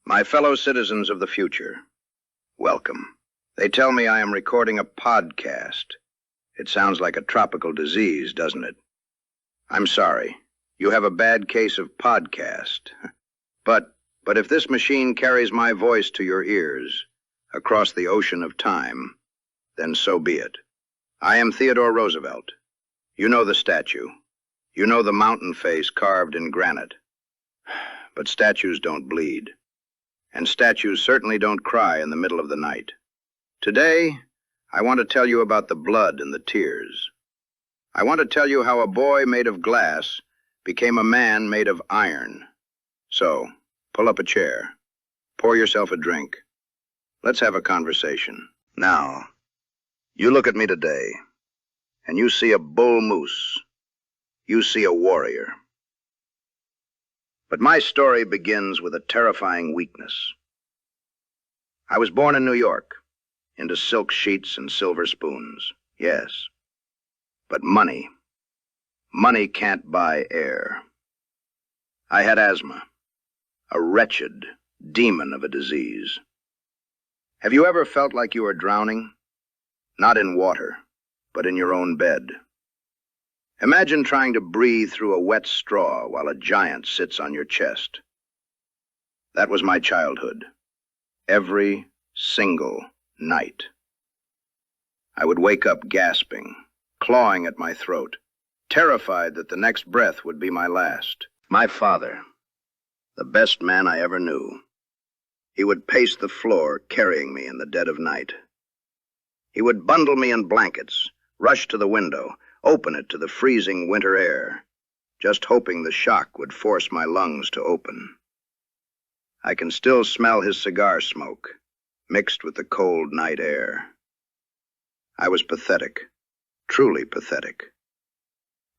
My fellow citizens of the future, welcome. They tell me I am recording a podcast. It sounds like a tropical disease, doesn't it? I'm sorry. You have a bad case of podcast. But if this machine carries my voice to your ears across the ocean of time, then so be it. I am Theodore Roosevelt. You know the statue. You know the mountain face carved in granite. But statues don't bleed. And statues certainly don't cry in the middle of the night. Today, I want to tell you about the blood and the tears. I want to tell you how a boy made of glass became a man made of iron. So, pull up a chair. Pour yourself a drink. Let's have a conversation. Now, you look at me today, and you see a bull moose. You see a warrior. But my story begins with a terrifying weakness. I was born in New York, into silk sheets and silver spoons, yes. But money can't buy air. I had asthma, a wretched demon of a disease. Have you ever felt like you were drowning? Not in water, but in your own bed. Imagine trying to breathe through a wet straw while a giant sits on your chest. That was my childhood. Every single night. I would wake up gasping, clawing at my throat, terrified that the next breath would be my last. My father, the best man I ever knew. He would pace the floor, carrying me in the dead of night. He would bundle me in blankets, rush to the window, open it to the freezing winter air, just hoping the shock would force my lungs to open. I can still smell his cigar smoke, mixed with the cold night air. I was pathetic, truly pathetic.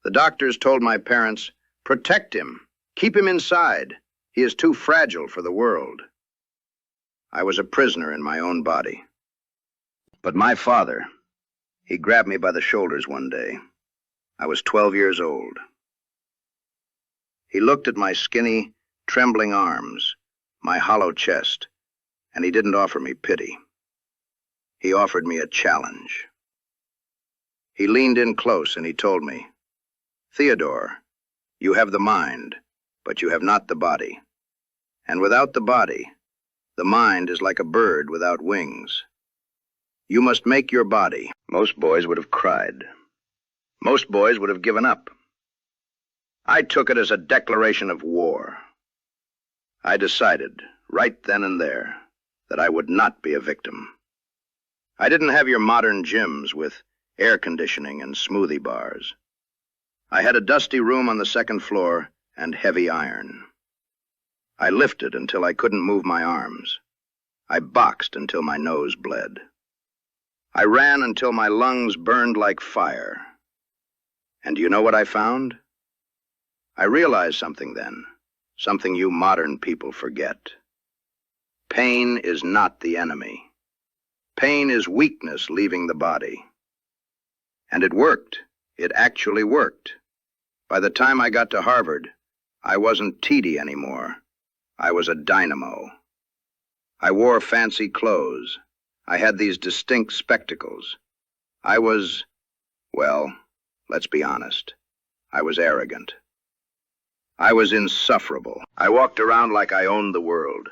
The doctors told my parents, "Protect him, keep him inside. He is too fragile for the world." I was a prisoner in my own body. But my father, he grabbed me by the shoulders one day. I was 12 years old. He looked at my skinny, trembling arms, my hollow chest, and he didn't offer me pity. He offered me a challenge. He leaned in close and he told me, "Theodore, you have the mind, but you have not the body. And without the body, the mind is like a bird without wings. You must make your body." Most boys would have cried. Most boys would have given up. I took it as a declaration of war. I decided, right then and there, that I would not be a victim. I didn't have your modern gyms with air conditioning and smoothie bars. I had a dusty room on the second floor and heavy iron. I lifted until I couldn't move my arms. I boxed until my nose bled. I ran until my lungs burned like fire. And do you know what I found? I realized something then, something you modern people forget. Pain is not the enemy. Pain is weakness leaving the body. And it worked. It actually worked. By the time I got to Harvard, I wasn't TD anymore. I was a dynamo. I wore fancy clothes. I had these distinct spectacles. I was, well, let's be honest. I was arrogant. I was insufferable. I walked around like I owned the world.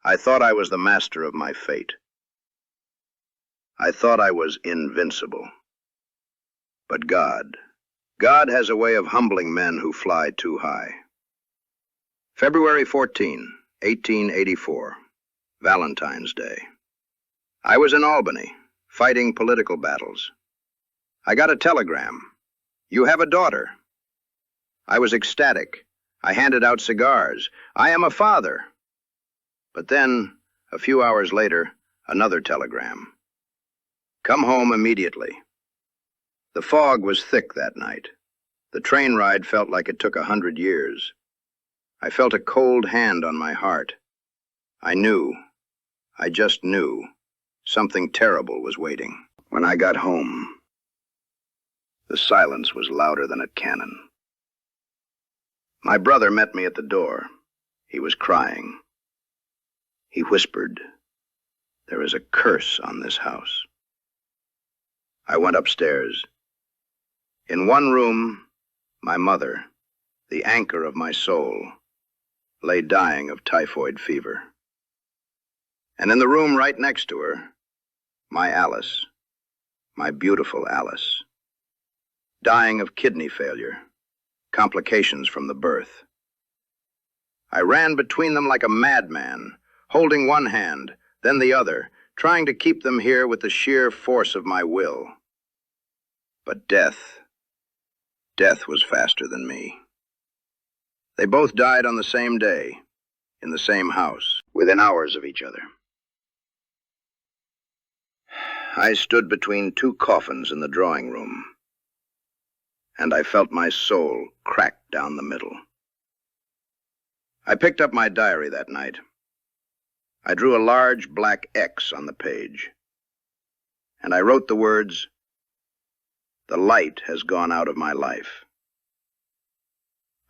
I thought I was the master of my fate. I thought I was invincible. But God has a way of humbling men who fly too high. February 14, 1884, Valentine's Day. I was in Albany, fighting political battles. I got a telegram. "You have a daughter." I was ecstatic. I handed out cigars. "I am a father." But then, a few hours later, another telegram. "Come home immediately." The fog was thick that night. The train ride felt like it took 100 years. I felt a cold hand on my heart. I just knew, something terrible was waiting. When I got home, the silence was louder than a cannon. My brother met me at the door. He was crying. He whispered, "There is a curse on this house." I went upstairs. In one room, my mother, the anchor of my soul, lay dying of typhoid fever. And in the room right next to her, my Alice, my beautiful Alice, dying of kidney failure, complications from the birth. I ran between them like a madman, holding one hand, then the other, trying to keep them here with the sheer force of my will. But death was faster than me. They both died on the same day, in the same house, within hours of each other. I stood between two coffins in the drawing room, and I felt my soul crack down the middle. I picked up my diary that night. I drew a large black X on the page, and I wrote the words, "The light has gone out of my life."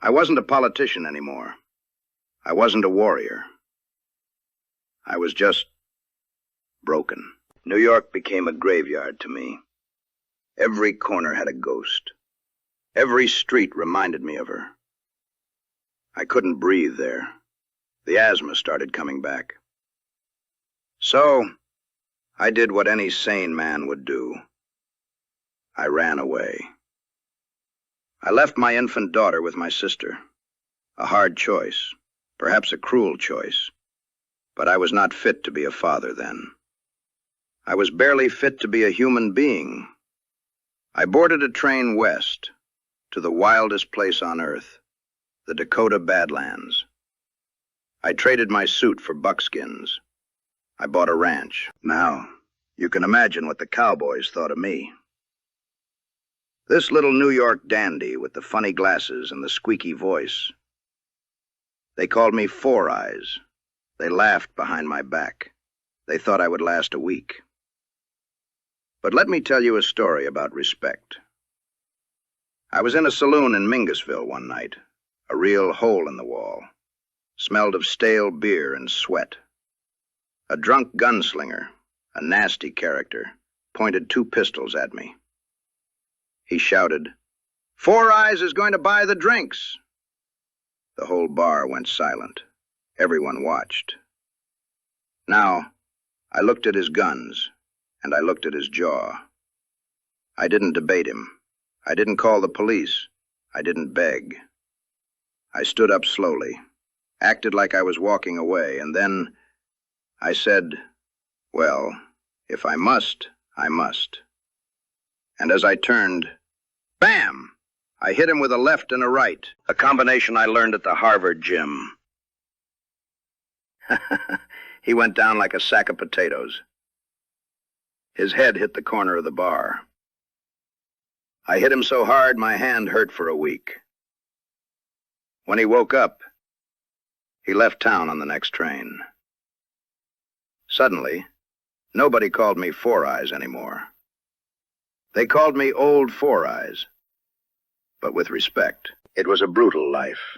I wasn't a politician anymore. I wasn't a warrior. I was just broken. New York became a graveyard to me. Every corner had a ghost. Every street reminded me of her. I couldn't breathe there. The asthma started coming back. So, I did what any sane man would do. I ran away. I left my infant daughter with my sister. A hard choice, perhaps a cruel choice, but I was not fit to be a father then. I was barely fit to be a human being. I boarded a train west to the wildest place on earth, the Dakota Badlands. I traded my suit for buckskins. I bought a ranch. Now, you can imagine what the cowboys thought of me. This little New York dandy with the funny glasses and the squeaky voice. They called me Four Eyes. They laughed behind my back. They thought I would last a week. But let me tell you a story about respect. I was in a saloon in Mingusville one night, a real hole in the wall. Smelled of stale beer and sweat. A drunk gunslinger, a nasty character, pointed two pistols at me. He shouted, "Four Eyes is going to buy the drinks." The whole bar went silent. Everyone watched. Now, I looked at his guns, and I looked at his jaw. I didn't debate him. I didn't call the police. I didn't beg. I stood up slowly, acted like I was walking away, and then I said, "Well, if I must, I must." And as I turned, bam! I hit him with a left and a right, a combination I learned at the Harvard gym. He went down like a sack of potatoes. His head hit the corner of the bar. I hit him so hard my hand hurt for a week. When he woke up, he left town on the next train. Suddenly, nobody called me Four Eyes anymore. They called me Old Four Eyes, but with respect. It was a brutal life.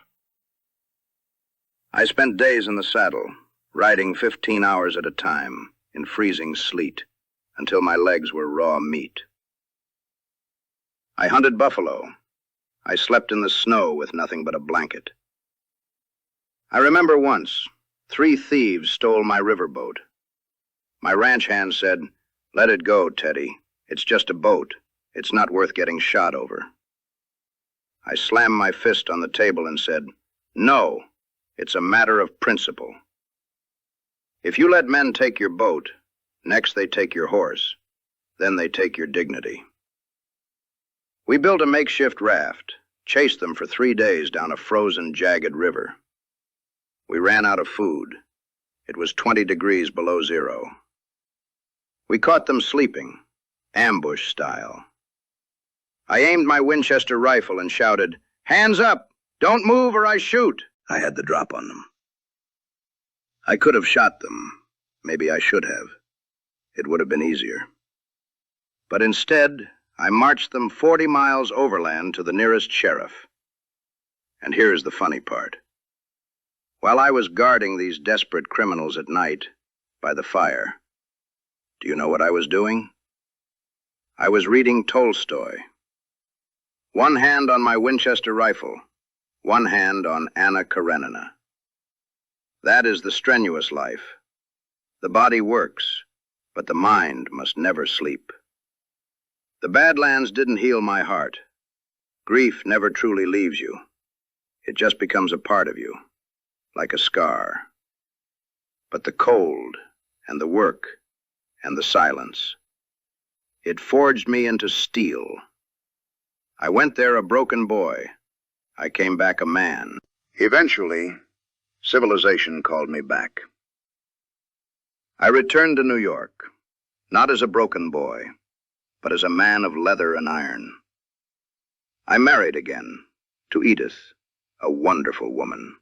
I spent days in the saddle, riding 15 hours at a time in freezing sleet until my legs were raw meat. I hunted buffalo. I slept in the snow with nothing but a blanket. I remember once, 3 thieves stole my riverboat. My ranch hand said, "Let it go, Teddy. It's just a boat. It's not worth getting shot over." I slammed my fist on the table and said, "No, it's a matter of principle. If you let men take your boat, next they take your horse, then they take your dignity." We built a makeshift raft, chased them for 3 days down a frozen, jagged river. We ran out of food. It was 20 degrees below zero. We caught them sleeping, ambush style. I aimed my Winchester rifle and shouted, "Hands up! Don't move or I shoot!" I had the drop on them. I could have shot them. Maybe I should have. It would have been easier. But instead, I marched them 40 miles overland to the nearest sheriff. And here's the funny part. While I was guarding these desperate criminals at night by the fire, do you know what I was doing? I was reading Tolstoy. One hand on my Winchester rifle, one hand on Anna Karenina. That is the strenuous life. The body works, but the mind must never sleep. The Badlands didn't heal my heart. Grief never truly leaves you. It just becomes a part of you, like a scar. But the cold, and the work, and the silence, it forged me into steel. I went there a broken boy. I came back a man. Eventually, civilization called me back. I returned to New York, not as a broken boy, but as a man of leather and iron. I married again, to Edith, a wonderful woman.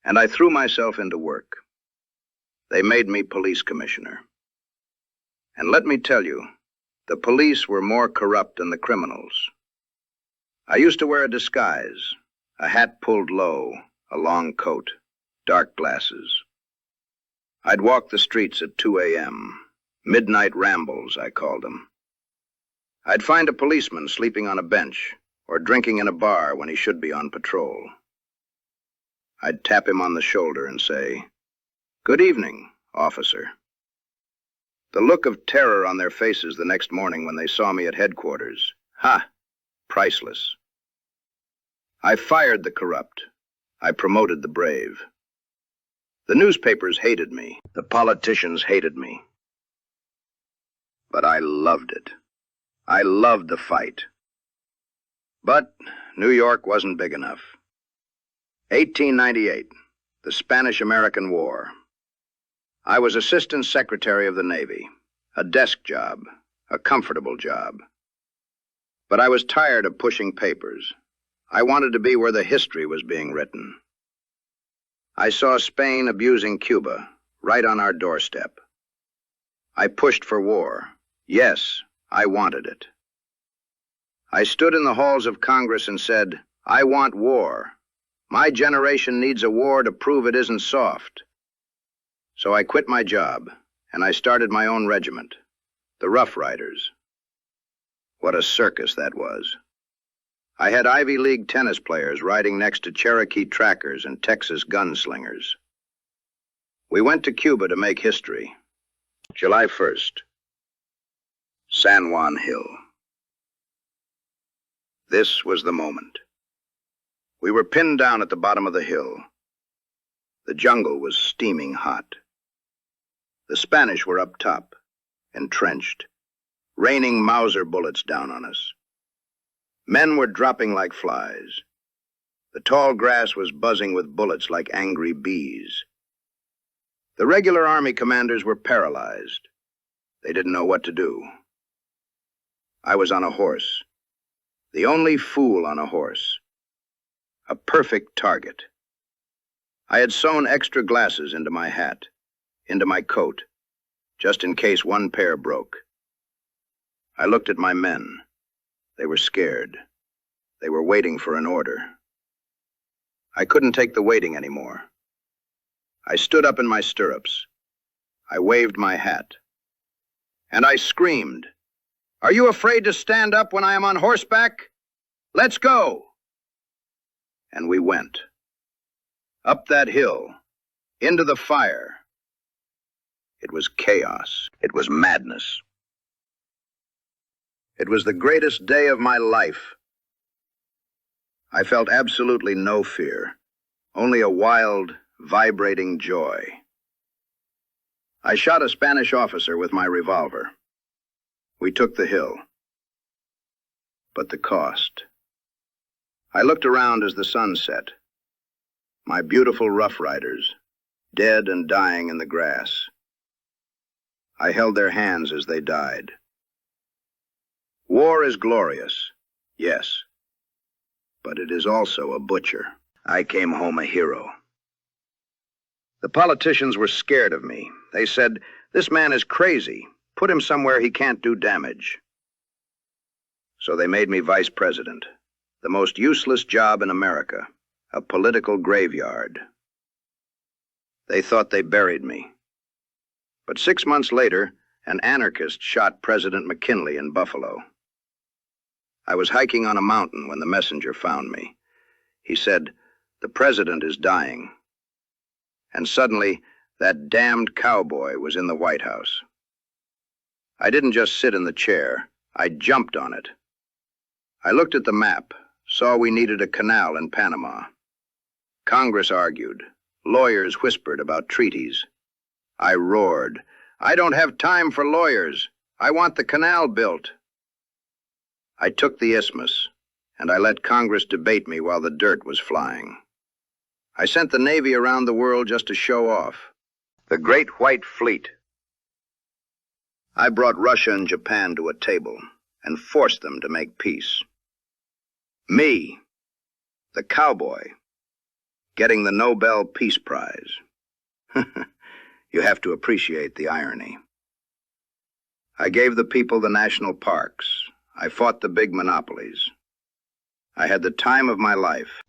And I threw myself into work. They made me police commissioner. And let me tell you, the police were more corrupt than the criminals. I used to wear a disguise, a hat pulled low, a long coat, dark glasses. I'd walk the streets at 2 a.m., midnight rambles, I called them. I'd find a policeman sleeping on a bench or drinking in a bar when he should be on patrol. I'd tap him on the shoulder and say, "Good evening, officer." The look of terror on their faces the next morning when they saw me at headquarters, priceless. I fired the corrupt. I promoted the brave. The newspapers hated me. The politicians hated me. But I loved it. I loved the fight. But New York wasn't big enough. 1898, the Spanish-American War. I was Assistant Secretary of the Navy, a desk job, a comfortable job. But I was tired of pushing papers. I wanted to be where the history was being written. I saw Spain abusing Cuba, right on our doorstep. I pushed for war. Yes, I wanted it. I stood in the halls of Congress and said, "I want war. My generation needs a war to prove it isn't soft." So I quit my job, and I started my own regiment, the Rough Riders. What a circus that was. I had Ivy League tennis players riding next to Cherokee trackers and Texas gunslingers. We went to Cuba to make history. July 1st. San Juan Hill. This was the moment. We were pinned down at the bottom of the hill. The jungle was steaming hot. The Spanish were up top, entrenched, raining Mauser bullets down on us. Men were dropping like flies. The tall grass was buzzing with bullets like angry bees. The regular army commanders were paralyzed. They didn't know what to do. I was on a horse, the only fool on a horse, a perfect target. I had sewn extra glasses into my hat, into my coat, just in case one pair broke. I looked at my men. They were scared. They were waiting for an order. I couldn't take the waiting anymore. I stood up in my stirrups. I waved my hat. And I screamed, "Are you afraid to stand up when I am on horseback? Let's go!" And we went. Up that hill, into the fire. It was chaos. It was madness. It was the greatest day of my life. I felt absolutely no fear, only a wild, vibrating joy. I shot a Spanish officer with my revolver. We took the hill. But the cost. I looked around as the sun set. My beautiful Rough Riders, dead and dying in the grass. I held their hands as they died. War is glorious, yes, but it is also a butcher. I came home a hero. The politicians were scared of me. They said, "This man is crazy. Put him somewhere he can't do damage." So they made me vice president, the most useless job in America, a political graveyard. They thought they buried me. But 6 months later, an anarchist shot President McKinley in Buffalo. I was hiking on a mountain when the messenger found me. He said, "The president is dying." And suddenly, that damned cowboy was in the White House. I didn't just sit in the chair, I jumped on it. I looked at the map, saw we needed a canal in Panama. Congress argued. Lawyers whispered about treaties. I roared, "I don't have time for lawyers. I want the canal built." I took the isthmus, and I let Congress debate me while the dirt was flying. I sent the Navy around the world just to show off. The Great White Fleet. I brought Russia and Japan to a table and forced them to make peace. Me, the cowboy, getting the Nobel Peace Prize. You have to appreciate the irony. I gave the people the national parks. I fought the big monopolies. I had the time of my life.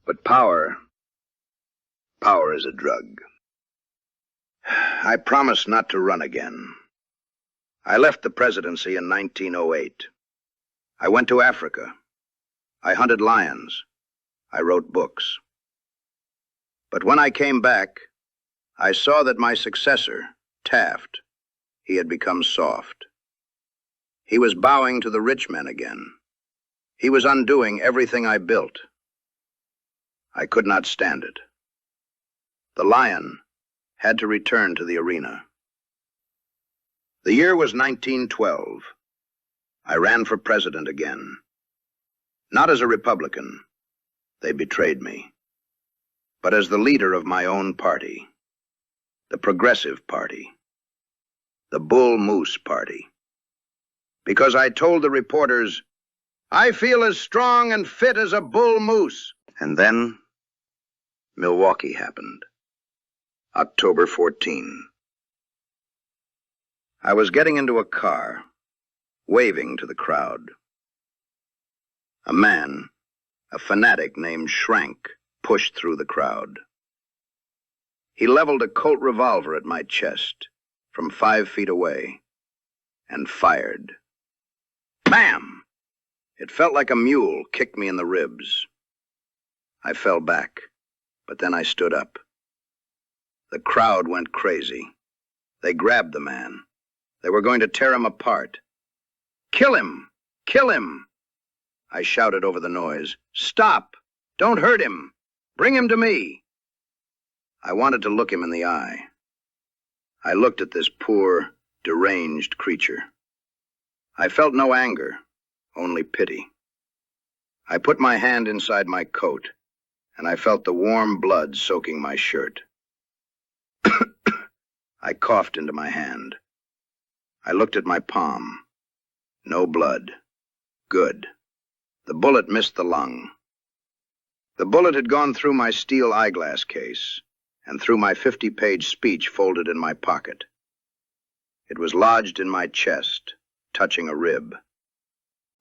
But power is a drug. I promised not to run again. I left the presidency in 1908. I went to Africa. I hunted lions. I wrote books. But when I came back, I saw that my successor, Taft, he had become soft. He was bowing to the rich men again. He was undoing everything I built. I could not stand it. The lion had to return to the arena. The year was 1912. I ran for president again. Not as a Republican. They betrayed me. But as the leader of my own party. The Progressive Party. The Bull Moose Party. Because I told the reporters, "I feel as strong and fit as a bull moose." And then Milwaukee happened. October 14. I was getting into a car, waving to the crowd. A man, a fanatic named Shrank, pushed through the crowd. He leveled a Colt revolver at my chest from 5 feet away and fired. Bam! It felt like a mule kicked me in the ribs. I fell back, but then I stood up. The crowd went crazy. They grabbed the man. They were going to tear him apart. "Kill him! Kill him!" I shouted over the noise. "Stop! Don't hurt him! Bring him to me!" I wanted to look him in the eye. I looked at this poor, deranged creature. I felt no anger, only pity. I put my hand inside my coat, and I felt the warm blood soaking my shirt. I coughed into my hand. I looked at my palm. No blood. Good. The bullet missed the lung. The bullet had gone through my steel eyeglass case and through my 50-page speech folded in my pocket. It was lodged in my chest, touching a rib.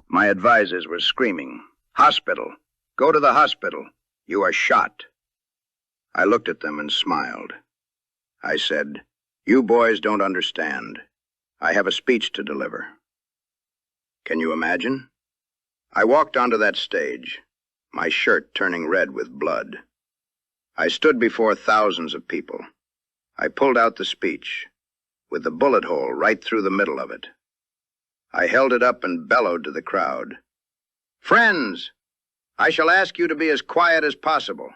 My advisors were screaming, "Hospital! Go to the hospital! You are shot!" I looked at them and smiled. I said, "You boys don't understand. I have a speech to deliver." Can you imagine? I walked onto that stage, my shirt turning red with blood. I stood before thousands of people. I pulled out the speech, with the bullet hole right through the middle of it. I held it up and bellowed to the crowd. "Friends, I shall ask you to be as quiet as possible.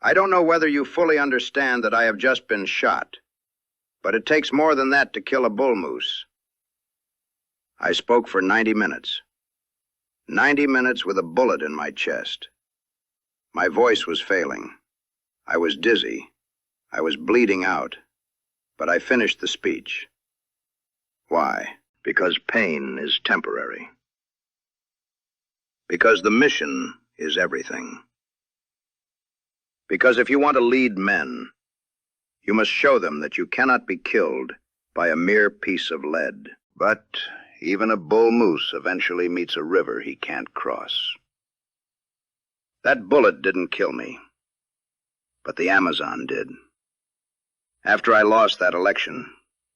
I don't know whether you fully understand that I have just been shot, but it takes more than that to kill a bull moose." I spoke for 90 minutes. 90 minutes with a bullet in my chest. My voice was failing. I was dizzy. I was bleeding out. But I finished the speech. Why? Because pain is temporary. Because the mission is everything. Because if you want to lead men, you must show them that you cannot be killed by a mere piece of lead. But even a bull moose eventually meets a river he can't cross. That bullet didn't kill me, but the Amazon did. After I lost that election,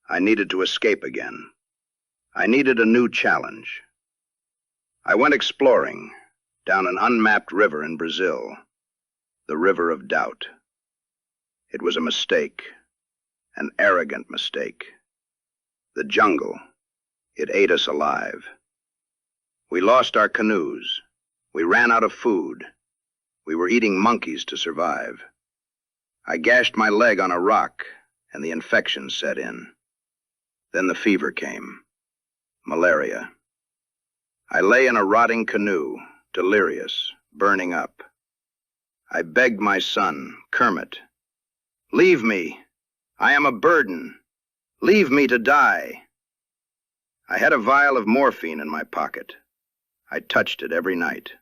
I needed to escape again. I needed a new challenge. I went exploring down an unmapped river in Brazil, the River of Doubt. It was a mistake, an arrogant mistake. The jungle, it ate us alive. We lost our canoes. We ran out of food. We were eating monkeys to survive. I gashed my leg on a rock, and the infection set in. Then the fever came. Malaria. I lay in a rotting canoe, delirious, burning up. I begged my son, Kermit, "Leave me. I am a burden. Leave me to die." I had a vial of morphine in my pocket. I touched it every night.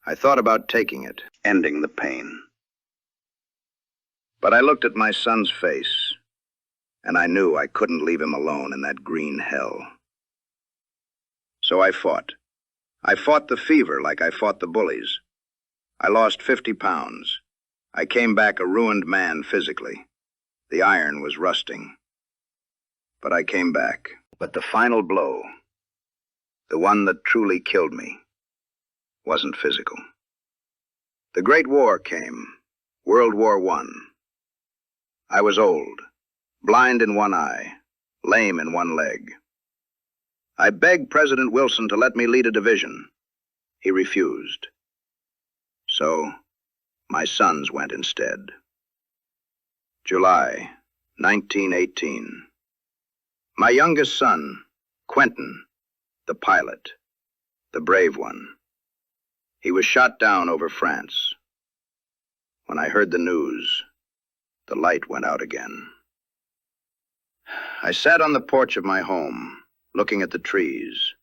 I thought about taking it, ending the pain. But I looked at my son's face, and I knew I couldn't leave him alone in that green hell. So I fought. I fought the fever like I fought the bullies. I lost 50 pounds. I came back a ruined man physically. The iron was rusting. But I came back. But the final blow, the one that truly killed me, wasn't physical. The Great War came, World War I. I was old, blind in one eye, lame in one leg. I begged President Wilson to let me lead a division. He refused. So, my sons went instead. July 1918. My youngest son, Quentin, the pilot, the brave one. He was shot down over France. When I heard the news, the light went out again. I sat on the porch of my home, looking at the trees,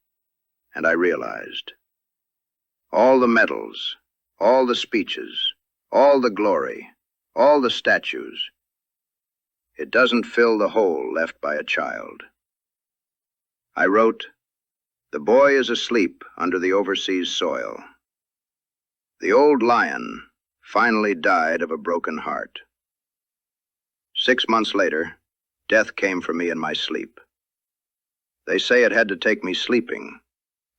and I realized all the medals, all the speeches, all the glory, all the statues, it doesn't fill the hole left by a child. I wrote, "The boy is asleep under the overseas soil." The old lion finally died of a broken heart. 6 months later, death came for me in my sleep. They say it had to take me sleeping,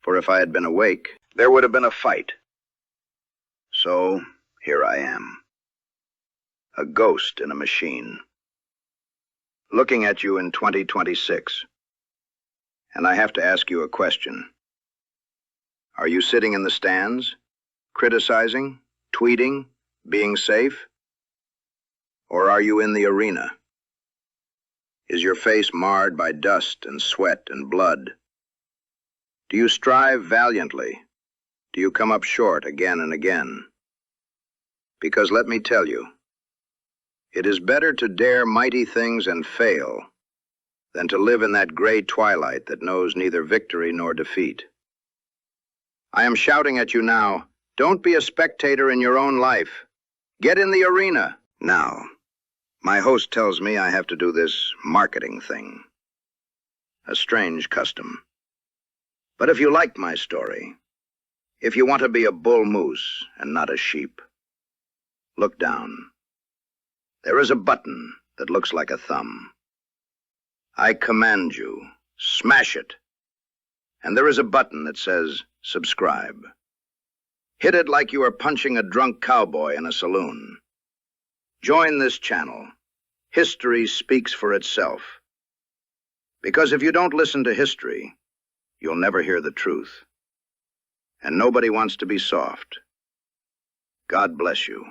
for if I had been awake, there would have been a fight. So, here I am, a ghost in a machine, looking at you in 2026. And I have to ask you a question. Are you sitting in the stands, criticizing, tweeting, being safe? Or are you in the arena? Is your face marred by dust and sweat and blood? Do you strive valiantly? Do you come up short again and again? Because let me tell you, it is better to dare mighty things and fail than to live in that gray twilight that knows neither victory nor defeat. I am shouting at you now, don't be a spectator in your own life. Get in the arena. Now, my host tells me I have to do this marketing thing. A strange custom. But if you like my story, if you want to be a bull moose and not a sheep, look down. There is a button that looks like a thumb. I command you, smash it. And there is a button that says, subscribe. Hit it like you are punching a drunk cowboy in a saloon. Join this channel. History speaks for itself. Because if you don't listen to history, you'll never hear the truth. And nobody wants to be soft. God bless you.